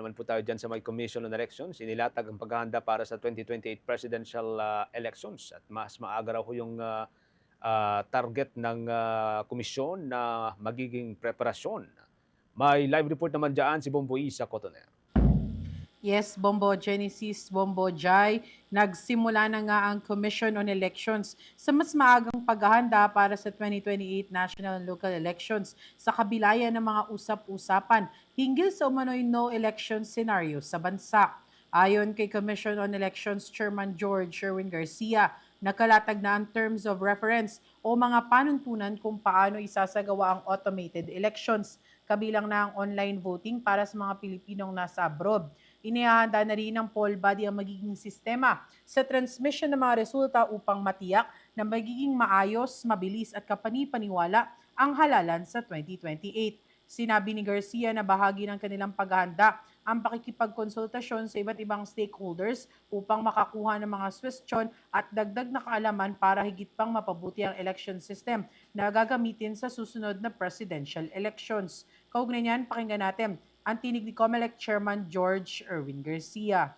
Naman po tayo dyan sa may Commission on Elections, inilatag ang paghahanda para sa 2028 presidential elections at mas maaga raw ho yung target ng komisyon na magiging preparasyon. May live report naman dyan si Bomboy sa Cotoner. Yes, Bombo Genesis, Bombo Jai, nagsimula na nga ang Commission on Elections sa mas maagang paghahanda para sa 2028 national and local elections sa kabilayan ng mga usap-usapan hinggil sa umano'y no election scenario sa bansa. Ayon kay Commission on Elections Chairman George Sherwin Garcia, nakalatag na ang terms of reference o mga panuntunan kung paano isasagawa ang automated elections, kabilang na ang online voting para sa mga Pilipinong nasa abroad. Inihahanda na rin ng poll body ang magiging sistema sa transmission ng mga resulta upang matiyak na magiging maayos, mabilis at kapani-paniwala ang halalan sa 2028. Sinabi ni Garcia na bahagi ng kanilang paghahanda ang pakikipagkonsultasyon sa iba't ibang stakeholders upang makakuha ng mga suwestyon at dagdag na kaalaman para higit pang mapabuti ang election system na gagamitin sa susunod na presidential elections. Kaugnay niyan, pakinggan natin ang tinig ni COMELEC Chairman George Erwin Garcia.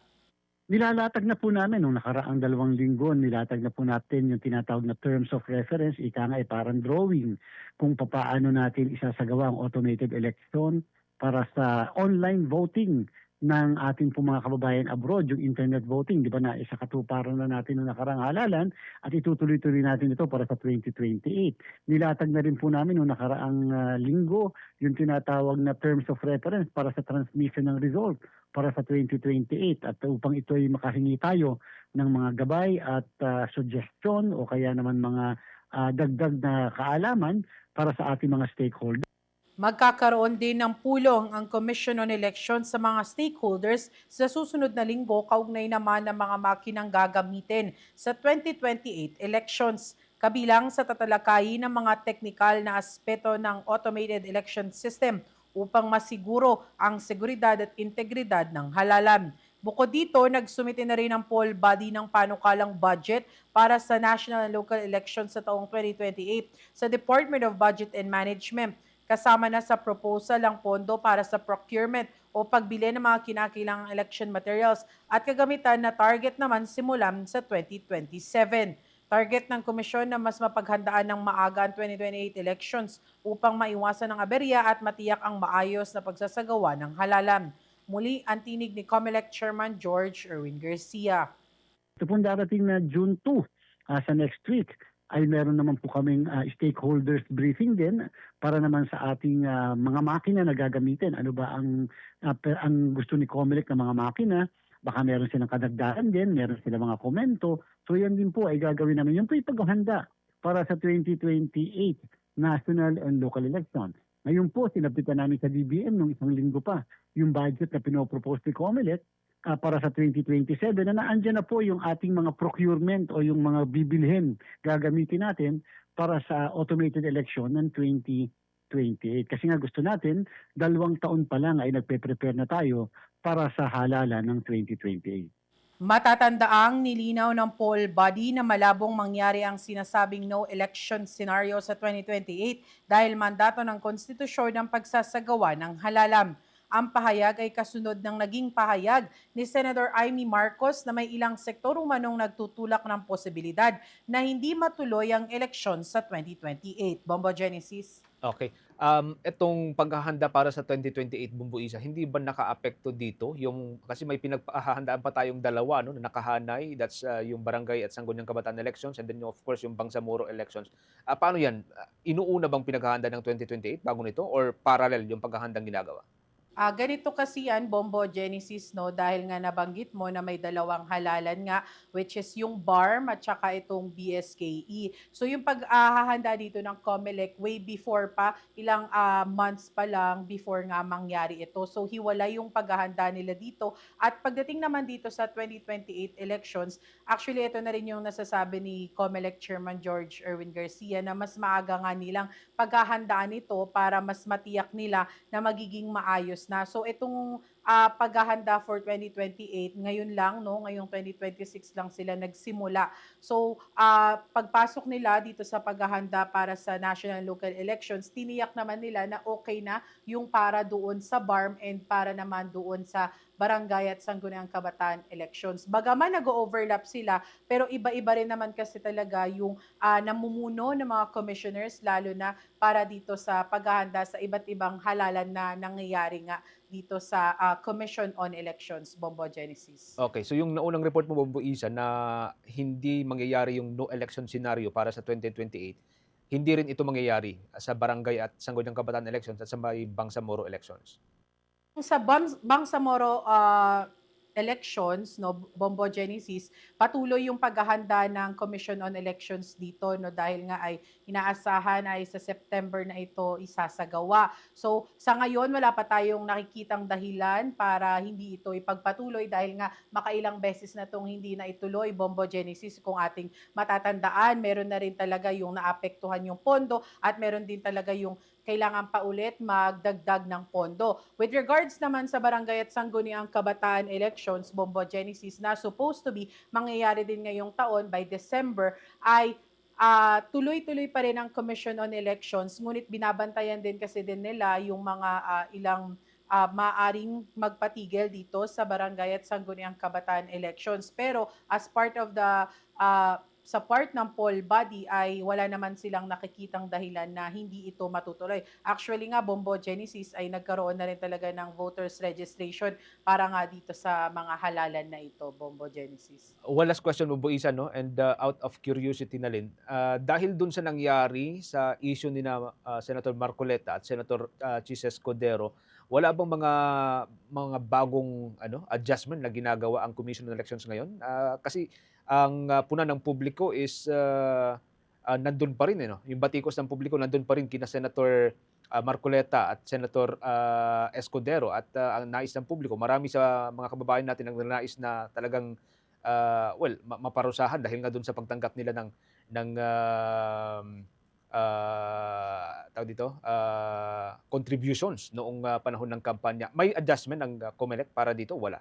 Nilalatag na po namin nung nakaraang 2 linggo, nilatag na po natin yung tinatawag na terms of reference, ika nga ay parang drawing kung paano natin isasagawa ang automated election para sa online voting ng ating po mga kababayan abroad, yung internet voting, di ba na isa katuparan na natin nung nakarang halalan at itutuloy-tuloy natin ito para sa 2028. Nilatag na rin po namin nung nakaraang linggo yung tinatawag na terms of reference para sa transmission ng result para sa 2028 at upang ito ay makahingi tayo ng mga gabay at suggestion o kaya naman mga dagdag na kaalaman para sa ating mga stakeholders. Magkakaroon din ng pulong ang Commission on Elections sa mga stakeholders sa susunod na linggo kaugnay naman ng mga makinang gagamitin sa 2028 elections. Kabilang sa tatalakayin ng mga teknikal na aspeto ng automated election system upang masiguro ang seguridad at integridad ng halalan. Bukod dito, nagsumite na rin ang poll body ng panukalang budget para sa national and local elections sa taong 2028 sa Department of Budget and Management. Kasama na sa proposal ang pondo para sa procurement o pagbili ng mga kinakailangang election materials at kagamitan na target naman simulan sa 2027. Target ng komisyon na mas mapaghandaan ng maaga ang 2028 elections upang maiwasan ang aberya at matiyak ang maayos na pagsasagawa ng halalan. Muli ang tinig ni COMELEC Chairman George Erwin Garcia. Ito pong darating na June 2 sa next week ay meron naman po kaming stakeholders briefing din para naman sa ating mga makina na gagamitin. Ano ba ang gusto ni COMELEC ng mga makina? Baka meron silang kadagdagan din, meron silang mga komento. So yan din po ay gagawin namin. Yung po yung paghahanda para sa 2028 national and local election. Ngayon po, sinabitan namin sa DBM nung 1 linggo pa yung budget na pinopropose ni COMELEC para sa 2027 na naandyan na po yung ating mga procurement o yung mga bibilhin gagamitin natin para sa automated election ng 2028. Kasi nga gusto natin, 2 taon pa lang ay nagpe-prepare na tayo para sa halalan ng 2028. Matatandaang nilinaw ng poll body na malabong mangyari ang sinasabing no election scenario sa 2028 dahil mandato ng konstitusyon ang pagsasagawa ng halalan. Ang pahayag ay kasunod ng naging pahayag ni Senator Amy Marcos na may ilang sektor umanong nagtutulak ng posibilidad na hindi matuloy ang eleksyon sa 2028. Bombo Genesis. Okay. Itong paghahanda para sa 2028 Bumbuisa, hindi ba nakaapekto dito yung kasi may pinaghahandaan pa tayong dalawa no na nakahanay, that's yung barangay at Sangguniang Kabataan elections and then of course yung Bangsamoro elections. Paano 'yan? Inuuna bang pinaghahanda ng 2028 bago nito or parallel yung paghahandang ginagawa? Ganito kasi yan, Bombo Genesis, no? Dahil nga nabanggit mo na may dalawang halalan nga, which is yung BARM at saka itong BSKE. So yung paghahanda dito ng COMELEC way before pa, ilang months pa lang before nga mangyari ito. So hiwalay yung paghahanda nila dito. At pagdating naman dito sa 2028 elections, actually ito na rin yung nasasabi ni COMELEC Chairman George Erwin Garcia na mas maaga nga nilang paghahandaan ito para mas matiyak nila na magiging maayos na. So itong paghahanda for 2028. Ngayon lang, no, ngayong 2026 lang sila nagsimula. So, pagpasok nila dito sa paghahanda para sa national and local elections, tiniyak naman nila na okay na yung para doon sa BARM and para naman doon sa barangay at sangguniang kabataan elections. Bagaman nag-overlap sila, pero iba-iba rin naman kasi talaga yung namumuno ng mga commissioners, lalo na para dito sa paghahanda sa iba't ibang halalan na nangyayari nga dito sa Commission on Elections, Bombo Genesis. Okay, so yung naunang report mo, Bombo Isa, na hindi mangyayari yung no election scenario para sa 2028, hindi rin ito mangyayari sa barangay at sangguniang kabataan elections at sa may Bangsamoro elections. Sa Bangsamoro elections, no, Bombo Genesis, patuloy yung paghahanda ng Commission on Elections dito, no, dahil nga ay inaasahan ay sa September na ito isasagawa. So sa ngayon wala pa tayong nakikitang dahilan para hindi ito ipagpatuloy, dahil nga makailang beses na itong hindi na ituloy, Bombo Genesis. Kung ating matatandaan, meron na rin talaga yung naapektuhan yung pondo at meron din talaga yung kailangan pa ulit magdagdag ng pondo. With regards naman sa barangay at sangguniang kabataan elections, Bombo Genesis, na supposed to be mangyayari din ngayong taon by December, ay tuloy-tuloy pa rin ang Commission on Elections, ngunit binabantayan din kasi din nila yung mga ilang maaring magpatigil dito sa barangay at sangguniang kabataan elections. Pero as part of the sa part ng poll body ay wala naman silang nakikitang dahilan na hindi ito matutuloy. Actually nga, Bombo Genesis, ay nagkaroon na rin talaga ng voters registration para nga dito sa mga halalan na ito, Bombo Genesis. One last question, Bombo Isa, no? And out of curiosity na rin, dahil dun sa nangyari sa issue ni na Senator Marcoleta at Senator Chis Escudero, wala bang mga bagong adjustment na ginagawa ang Commission on Elections ngayon? Kasi ang puna ng publiko is nandun pa rin, no? Yung batikos ng publiko nandun pa rin kina Senator Marcoleta at Senator Escudero, at ang nais ng publiko, marami sa mga kababayan natin ang nais na talagang maparusahan dahil nga dun sa pagtanggap nila ng tawag dito, contributions noong panahon ng kampanya. May adjustment ng COMELEC para dito? Wala.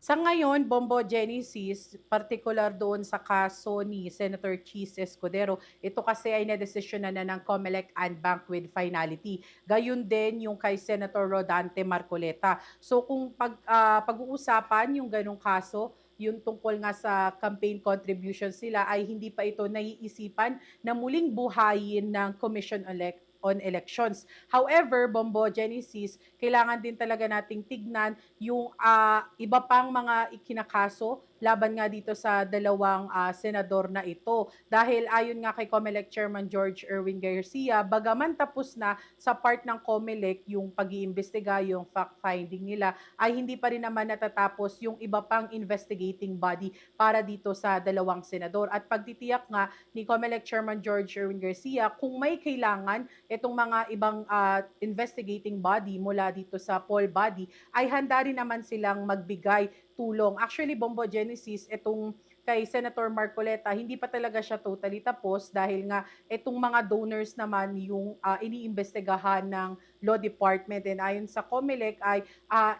Sa ngayon, Bombo Genesis, particular doon sa kaso ni Senator Chis Escudero, ito kasi ay nadesisyonan na ng COMELEC and bank with finality. Gayun din yung kay Senator Rodante Marcoleta. So kung pag-uusapan yung ganong kaso, yung tungkol nga sa campaign contributions sila, ay hindi pa ito naiisipan na muling buhayin ng Commission on Elections. However, Bombo Genesis, kailangan din talaga nating tignan yung iba pang mga ikinakaso laban nga dito sa dalawang senador na ito. Dahil ayon nga kay COMELEC Chairman George Erwin Garcia, bagaman tapos na sa part ng COMELEC yung pag-iimbestiga, yung fact-finding nila, ay hindi pa rin naman natatapos yung iba pang investigating body para dito sa dalawang senador. At pagtitiyak nga ni COMELEC Chairman George Erwin Garcia, kung may kailangan itong mga ibang investigating body mula dito sa poll body, ay handa rin naman silang magbigay tulong. Actually, Bombo Genesis, itong kay Senator Marcoleta, hindi pa talaga siya totally tapos, dahil nga itong mga donors naman yung iniimbestigahan ng Law Department. And ayon sa COMELEC ay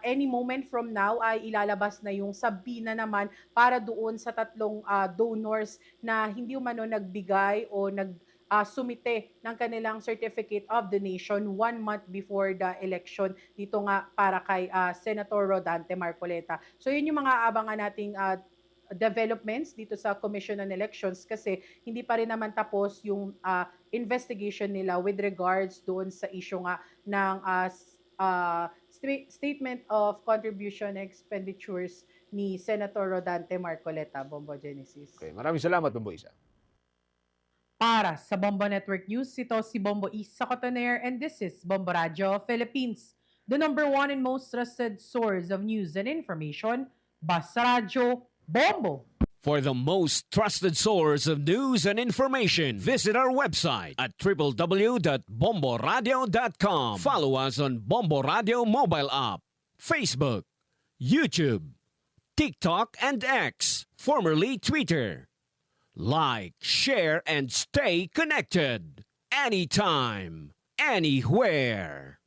any moment from now ay ilalabas na yung sabina naman para doon sa tatlong donors na hindi umano nagbigay o sumite ng kanilang certificate of donation 1 month before the election dito nga para kay Senator Rodante Marcoleta. So yun yung mga abangan nating developments dito sa Commission on Elections, kasi hindi pa rin naman tapos yung investigation nila with regards doon sa issue nga ng statement of contribution expenditures ni Senator Rodante Marcoleta, Bombo Genesis. Okay, maraming salamat, Bombo Isa. Para sa Bombo Network News, ito si Bombo Isa Cotoner, and this is Bombo Radio Philippines, the number one and most trusted source of news and information. Basta Radio Bombo. For the most trusted source of news and information, visit our website at www.bomboradio.com. Follow us on Bombo Radio mobile app, Facebook, YouTube, TikTok, and X, formerly Twitter. Like, share, and stay connected. Anytime, anywhere.